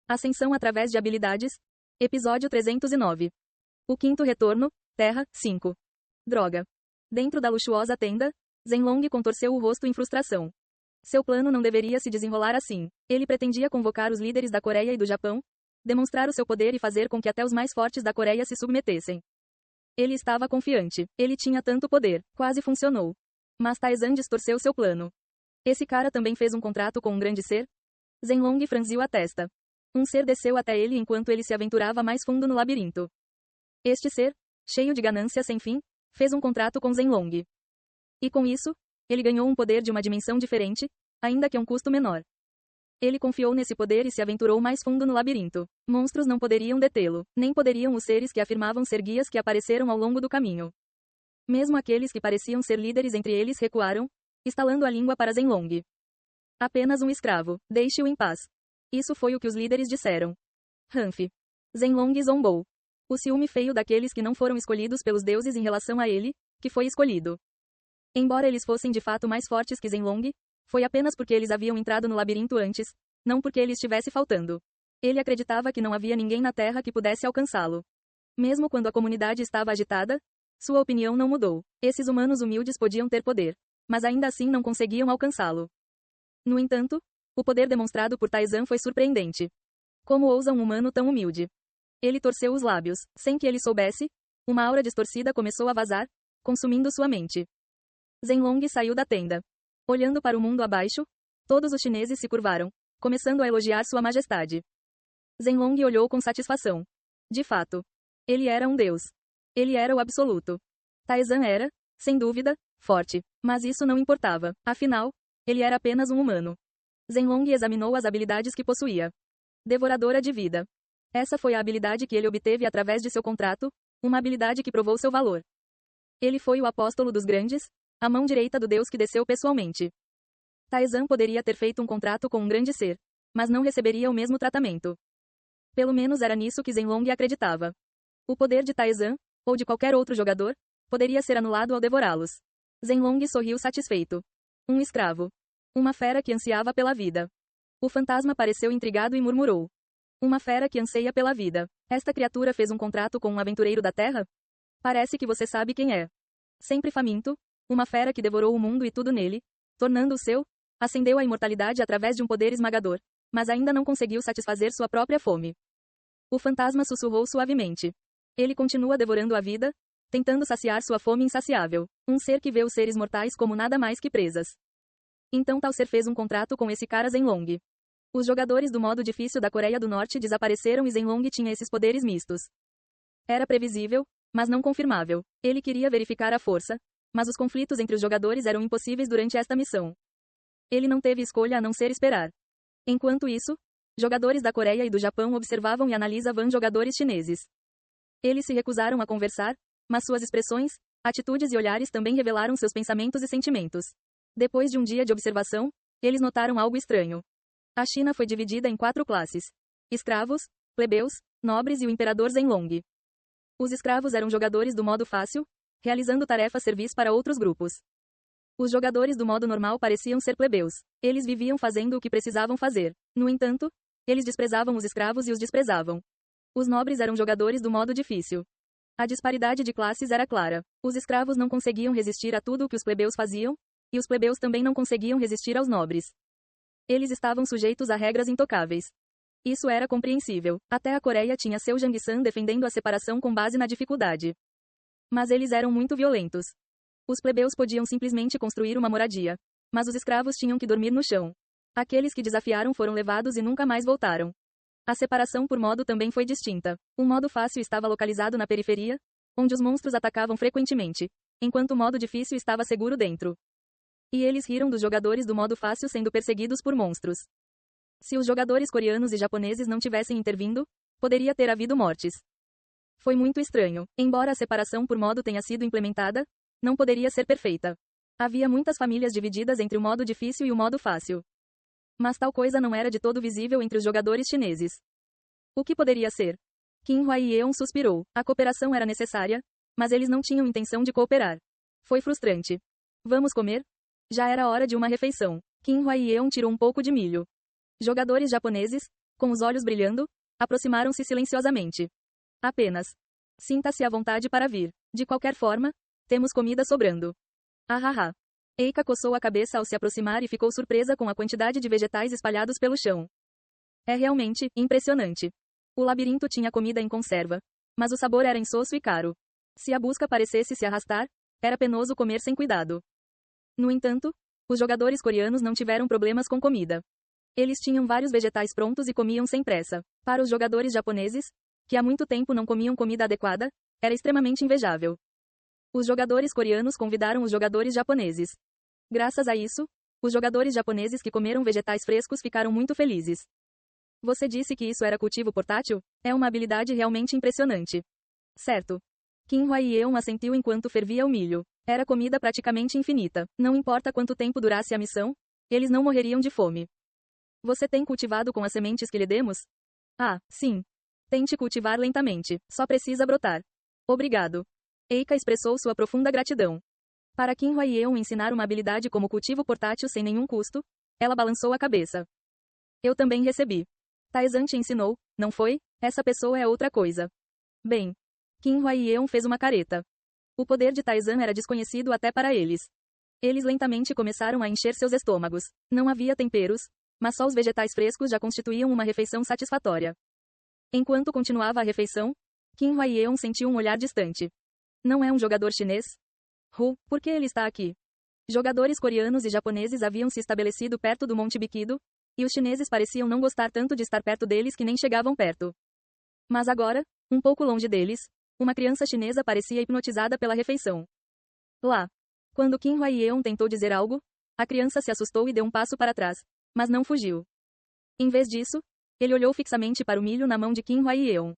Ascensão através de habilidades. Episódio 309. O quinto retorno. Terra, 5. Droga. Dentro da luxuosa tenda, Zhenlong contorceu o rosto em frustração. Seu plano não deveria se desenrolar assim. Ele pretendia convocar os líderes da Coreia e do Japão, demonstrar o seu poder e fazer com que até os mais fortes da Coreia se submetessem. Ele estava confiante. Ele tinha tanto poder. Quase funcionou. Mas Taizan distorceu seu plano. Esse cara também fez um contrato com um grande ser? Zhenlong franziu a testa. Um ser desceu até ele enquanto ele se aventurava mais fundo no labirinto. Este ser, cheio de ganância sem fim, fez um contrato com Zhenlong. E com isso, ele ganhou um poder de uma dimensão diferente, ainda que a um custo menor. Ele confiou nesse poder e se aventurou mais fundo no labirinto. Monstros não poderiam detê-lo, nem poderiam os seres que afirmavam ser guias que apareceram ao longo do caminho. Mesmo aqueles que pareciam ser líderes entre eles recuaram, estalando a língua para Zhenlong. Apenas um escravo, deixe-o em paz. Isso foi o que os líderes disseram. Hanf. Zhenlong zombou. O ciúme feio daqueles que não foram escolhidos pelos deuses em relação a ele, que foi escolhido. Embora eles fossem de fato mais fortes que Zhenlong, foi apenas porque eles haviam entrado no labirinto antes, não porque ele estivesse faltando. Ele acreditava que não havia ninguém na Terra que pudesse alcançá-lo. Mesmo quando a comunidade estava agitada, sua opinião não mudou. Esses humanos humildes podiam ter poder, mas ainda assim não conseguiam alcançá-lo. No entanto, o poder demonstrado por Taizan foi surpreendente. Como ousa um humano tão humilde? Ele torceu os lábios, sem que ele soubesse, uma aura distorcida começou a vazar, consumindo sua mente. Zhenlong saiu da tenda. Olhando para o mundo abaixo, todos os chineses se curvaram, começando a elogiar sua majestade. Zhenlong olhou com satisfação. De fato, ele era um deus. Ele era o absoluto. Taizan era, sem dúvida, forte, mas isso não importava, afinal, ele era apenas um humano. Zhenlong examinou as habilidades que possuía. Devoradora de vida. Essa foi a habilidade que ele obteve através de seu contrato, uma habilidade que provou seu valor. Ele foi o apóstolo dos grandes, a mão direita do deus que desceu pessoalmente. Taizan poderia ter feito um contrato com um grande ser, mas não receberia o mesmo tratamento. Pelo menos era nisso que Zhenlong acreditava. O poder de Taizan, ou de qualquer outro jogador, poderia ser anulado ao devorá-los. Zhenlong sorriu satisfeito. Um escravo. Uma fera que ansiava pela vida. O fantasma pareceu intrigado e murmurou. Uma fera que anseia pela vida. Esta criatura fez um contrato com um aventureiro da Terra? Parece que você sabe quem é. Sempre faminto, uma fera que devorou o mundo e tudo nele, tornando-o seu, ascendeu à imortalidade através de um poder esmagador, mas ainda não conseguiu satisfazer sua própria fome. O fantasma sussurrou suavemente. Ele continua devorando a vida, tentando saciar sua fome insaciável. Um ser que vê os seres mortais como nada mais que presas. Então tal ser fez um contrato com esse cara Zhenlong. Os jogadores do modo difícil da Coreia do Norte desapareceram e Zhenlong tinha esses poderes mistos. Era previsível, mas não confirmável. Ele queria verificar a força, mas os conflitos entre os jogadores eram impossíveis durante esta missão. Ele não teve escolha a não ser esperar. Enquanto isso, jogadores da Coreia e do Japão observavam e analisavam jogadores chineses. Eles se recusaram a conversar, mas suas expressões, atitudes e olhares também revelaram seus pensamentos e sentimentos. Depois de um dia de observação, eles notaram algo estranho. A China foi dividida em 4 classes: escravos, plebeus, nobres e o imperador Zhenlong. Os escravos eram jogadores do modo fácil, realizando tarefas servis para outros grupos. Os jogadores do modo normal pareciam ser plebeus. Eles viviam fazendo o que precisavam fazer. No entanto, eles desprezavam os escravos e os desprezavam. Os nobres eram jogadores do modo difícil. A disparidade de classes era clara. Os escravos não conseguiam resistir a tudo o que os plebeus faziam, e os plebeus também não conseguiam resistir aos nobres. Eles estavam sujeitos a regras intocáveis. Isso era compreensível. Até a Coreia tinha seu Jang-san defendendo a separação com base na dificuldade. Mas eles eram muito violentos. Os plebeus podiam simplesmente construir uma moradia, mas os escravos tinham que dormir no chão. Aqueles que desafiaram foram levados e nunca mais voltaram. A separação por modo também foi distinta. O modo fácil estava localizado na periferia, onde os monstros atacavam frequentemente, enquanto o modo difícil estava seguro dentro. E eles riram dos jogadores do modo fácil sendo perseguidos por monstros. Se os jogadores coreanos e japoneses não tivessem intervindo, poderia ter havido mortes. Foi muito estranho. Embora a separação por modo tenha sido implementada, não poderia ser perfeita. Havia muitas famílias divididas entre o modo difícil e o modo fácil. Mas tal coisa não era de todo visível entre os jogadores chineses. O que poderia ser? Qin Huaiyeon suspirou. A cooperação era necessária, mas eles não tinham intenção de cooperar. Foi frustrante. Vamos comer? Já era hora de uma refeição. Qin Huaiyeon tirou um pouco de milho. Jogadores japoneses, Com os olhos brilhando, aproximaram-se silenciosamente. Apenas. Sinta-se à vontade para vir. De qualquer forma, temos comida sobrando. Ah. Eika coçou a cabeça ao se aproximar e ficou surpresa com a quantidade de vegetais espalhados pelo chão. É realmente impressionante. O labirinto tinha comida em conserva, mas o sabor era insosso e caro. Se a busca parecesse se arrastar, era penoso comer sem cuidado. No entanto, os jogadores coreanos não tiveram problemas com comida. Eles tinham vários vegetais prontos e comiam sem pressa. Para os jogadores japoneses, que há muito tempo não comiam comida adequada, era extremamente invejável. Os jogadores coreanos convidaram os jogadores japoneses. Graças a isso, os jogadores japoneses que comeram vegetais frescos ficaram muito felizes. Você disse que isso era cultivo portátil? É uma habilidade realmente impressionante. Certo. Kim Hwa-yeon assentiu enquanto fervia o milho. Era comida praticamente infinita. Não importa quanto tempo durasse a missão, eles não morreriam de fome. Você tem cultivado com as sementes que lhe demos? Ah, sim. Tente cultivar lentamente. Só precisa brotar. Obrigado. Eika expressou sua profunda gratidão. Para Kim Hwa-yeon ensinar uma habilidade como cultivo portátil sem nenhum custo, ela balançou a cabeça. Eu também recebi. Taizan te ensinou, não foi? Essa pessoa é outra coisa. Bem. Kim Hwa-yeon fez uma careta. O poder de Taizan era desconhecido até para eles. Eles lentamente começaram a encher seus estômagos. Não havia temperos, mas só os vegetais frescos já constituíam uma refeição satisfatória. Enquanto continuava a refeição, Kim Hwa-yeon sentiu um olhar distante. Não é um jogador chinês? Por que ele está aqui? Jogadores coreanos e japoneses haviam se estabelecido perto do Monte Bikido, e os chineses pareciam não gostar tanto de estar perto deles que nem chegavam perto. Mas agora, um pouco longe deles, uma criança chinesa parecia hipnotizada pela refeição. Lá. Quando Kim Hwa-yeon tentou dizer algo, a criança se assustou e deu um passo para trás, mas não fugiu. Em vez disso, ele olhou fixamente para o milho na mão de Kim Hwa-yeon.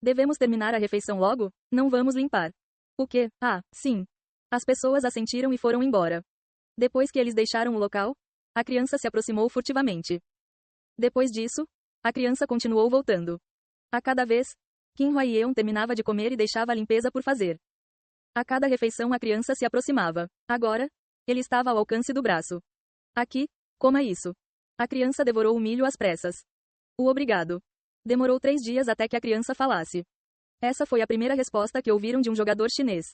Devemos terminar a refeição logo? Não vamos limpar. O quê? Ah, sim. As pessoas assentiram e foram embora. Depois que eles deixaram o local, a criança se aproximou furtivamente. Depois disso, a criança continuou voltando. A cada vez, Kim Hwa-yeon terminava de comer e deixava a limpeza por fazer. A cada refeição a criança se aproximava. Agora, ele estava ao alcance do braço. Aqui, coma isso. A criança devorou o milho às pressas. O obrigado. Demorou 3 dias até que a criança falasse. Essa foi a primeira resposta que ouviram de um jogador chinês.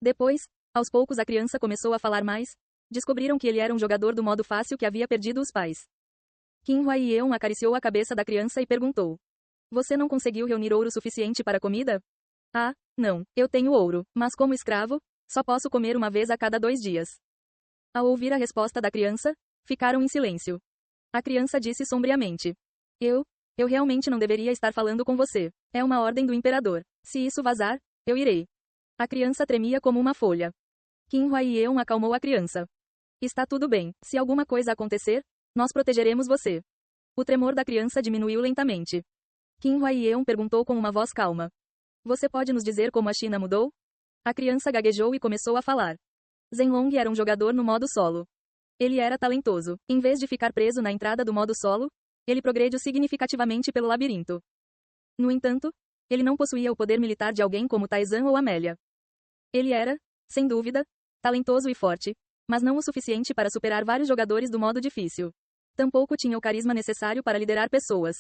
Depois, aos poucos a criança começou a falar mais. Descobriram que ele era um jogador do modo fácil que havia perdido os pais. Kim Hwa-yeon acariciou a cabeça da criança e perguntou. Você não conseguiu reunir ouro suficiente para a comida? Ah, não, eu tenho ouro, mas como escravo, só posso comer uma vez a cada 2 dias. Ao ouvir a resposta da criança, ficaram em silêncio. A criança disse sombriamente. Eu realmente não deveria estar falando com você. É uma ordem do imperador. Se isso vazar, eu irei. A criança tremia como uma folha. Kim Hwa-yeon acalmou a criança. Está tudo bem. Se alguma coisa acontecer, nós protegeremos você. O tremor da criança diminuiu lentamente. Kim Hwa-yeon perguntou com uma voz calma. Você pode nos dizer como a China mudou? A criança gaguejou e começou a falar. Zhenlong era um jogador no modo solo. Ele era talentoso. Em vez de ficar preso na entrada do modo solo, ele progrediu significativamente pelo labirinto. No entanto, ele não possuía o poder militar de alguém como Taizan ou Amélia. Ele era, sem dúvida, talentoso e forte, mas não o suficiente para superar vários jogadores do modo difícil. Tampouco tinha o carisma necessário para liderar pessoas.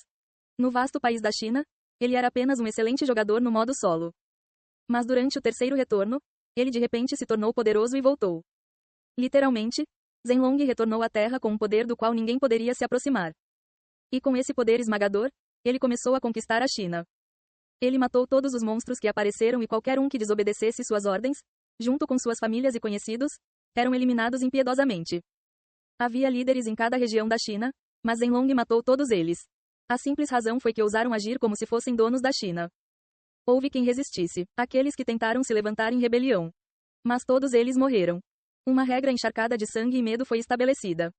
No vasto país da China, ele era apenas um excelente jogador no modo solo. Mas durante o terceiro retorno, ele de repente se tornou poderoso e voltou. Literalmente, Zhenlong retornou à Terra com um poder do qual ninguém poderia se aproximar. E com esse poder esmagador, ele começou a conquistar a China. Ele matou todos os monstros que apareceram e qualquer um que desobedecesse suas ordens, junto com suas famílias e conhecidos, eram eliminados impiedosamente. Havia líderes em cada região da China, mas Zhenlong matou todos eles. A simples razão foi que ousaram agir como se fossem donos da China. Houve quem resistisse, aqueles que tentaram se levantar em rebelião. Mas todos eles morreram. Uma regra encharcada de sangue e medo foi estabelecida.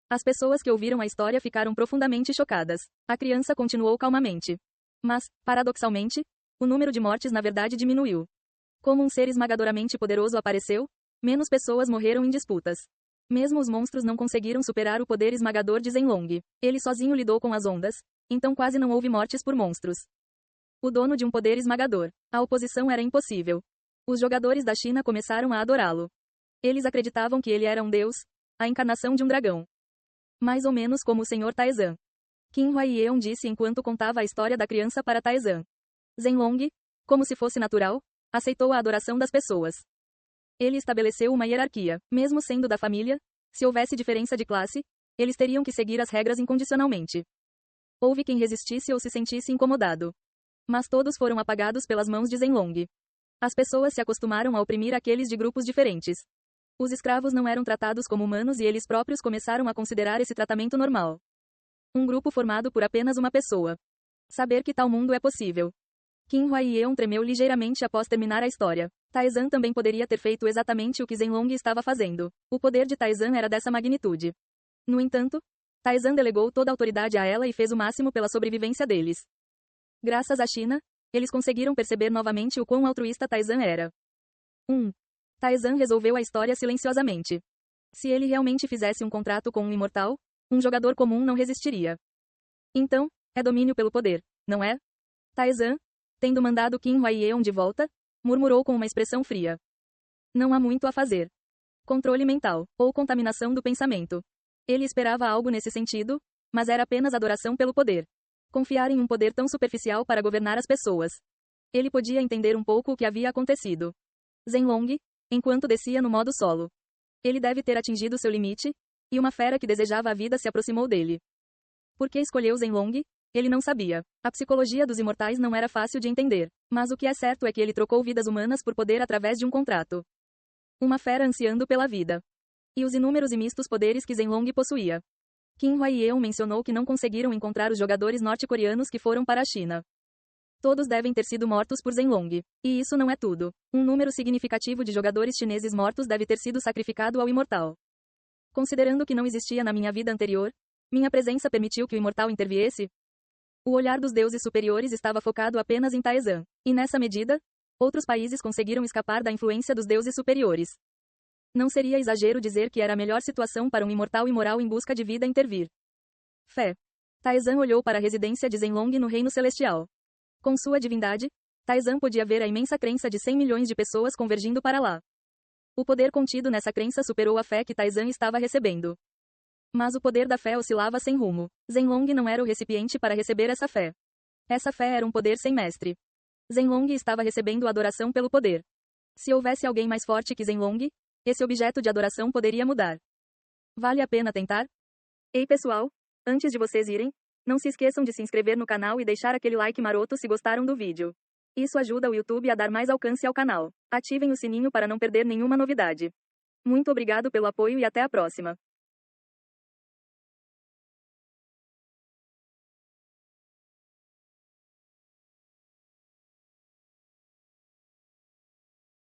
As pessoas que ouviram a história ficaram profundamente chocadas. A criança continuou calmamente. Mas, paradoxalmente, o número de mortes na verdade diminuiu. Como um ser esmagadoramente poderoso apareceu, menos pessoas morreram em disputas. Mesmo os monstros não conseguiram superar o poder esmagador de Zhenlong. Ele sozinho lidou com as ondas, então quase não houve mortes por monstros. O dono de um poder esmagador. A oposição era impossível. Os jogadores da China começaram a adorá-lo. Eles acreditavam que ele era um deus, a encarnação de um dragão. Mais ou menos como o Sr. Taizan. Qin Huaiyeon disse enquanto contava a história da criança para Taizan. Zhenlong, como se fosse natural, aceitou a adoração das pessoas. Ele estabeleceu uma hierarquia, mesmo sendo da família, se houvesse diferença de classe, eles teriam que seguir as regras incondicionalmente. Houve quem resistisse ou se sentisse incomodado. Mas todos foram apagados pelas mãos de Zhenlong. As pessoas se acostumaram a oprimir aqueles de grupos diferentes. Os escravos não eram tratados como humanos e eles próprios começaram a considerar esse tratamento normal. Um grupo formado por apenas uma pessoa. Saber que tal mundo é possível. Qin Huaiyeon tremeu ligeiramente após terminar a história. Taizan também poderia ter feito exatamente o que Zhenlong estava fazendo. O poder de Taizan era dessa magnitude. No entanto, Taizan delegou toda a autoridade a ela e fez o máximo pela sobrevivência deles. Graças à China, eles conseguiram perceber novamente o quão altruísta Taizan era. 1. Taizan resolveu a história silenciosamente. Se ele realmente fizesse um contrato com um imortal, um jogador comum não resistiria. Então, é domínio pelo poder, não é? Taizan, tendo mandado Qin Huaiyeon de volta, murmurou com uma expressão fria. Não há muito a fazer. Controle mental, ou contaminação do pensamento. Ele esperava algo nesse sentido, mas era apenas adoração pelo poder. Confiar em um poder tão superficial para governar as pessoas. Ele podia entender um pouco o que havia acontecido. Zhenlong, enquanto descia no modo solo. Ele deve ter atingido seu limite, e uma fera que desejava a vida se aproximou dele. Por que escolheu Zhenlong? Ele não sabia. A psicologia dos imortais não era fácil de entender, mas o que é certo é que ele trocou vidas humanas por poder através de um contrato. Uma fera ansiando pela vida. E os inúmeros e mistos poderes que Zhenlong possuía. Qin Huaiyeon mencionou que não conseguiram encontrar os jogadores norte-coreanos que foram para a China. Todos devem ter sido mortos por Zhenlong. E isso não é tudo. Um número significativo de jogadores chineses mortos deve ter sido sacrificado ao imortal. Considerando que não existia na minha vida anterior, minha presença permitiu que o imortal interviesse. O olhar dos deuses superiores estava focado apenas em Taizan. E nessa medida, outros países conseguiram escapar da influência dos deuses superiores. Não seria exagero dizer que era a melhor situação para um imortal imoral em busca de vida intervir. Fé. Taizan olhou para a residência de Zhenlong no Reino Celestial. Com sua divindade, Taizan podia ver a imensa crença de 100 milhões de pessoas convergindo para lá. O poder contido nessa crença superou a fé que Taizan estava recebendo. Mas o poder da fé oscilava sem rumo. Zhenlong não era o recipiente para receber essa fé. Essa fé era um poder sem mestre. Zhenlong estava recebendo adoração pelo poder. Se houvesse alguém mais forte que Zhenlong, esse objeto de adoração poderia mudar. Vale a pena tentar? Ei pessoal, antes de vocês irem, não se esqueçam de se inscrever no canal e deixar aquele like maroto se gostaram do vídeo. Isso ajuda o YouTube a dar mais alcance ao canal. Ativem o sininho para não perder nenhuma novidade. Muito obrigado pelo apoio e até a próxima.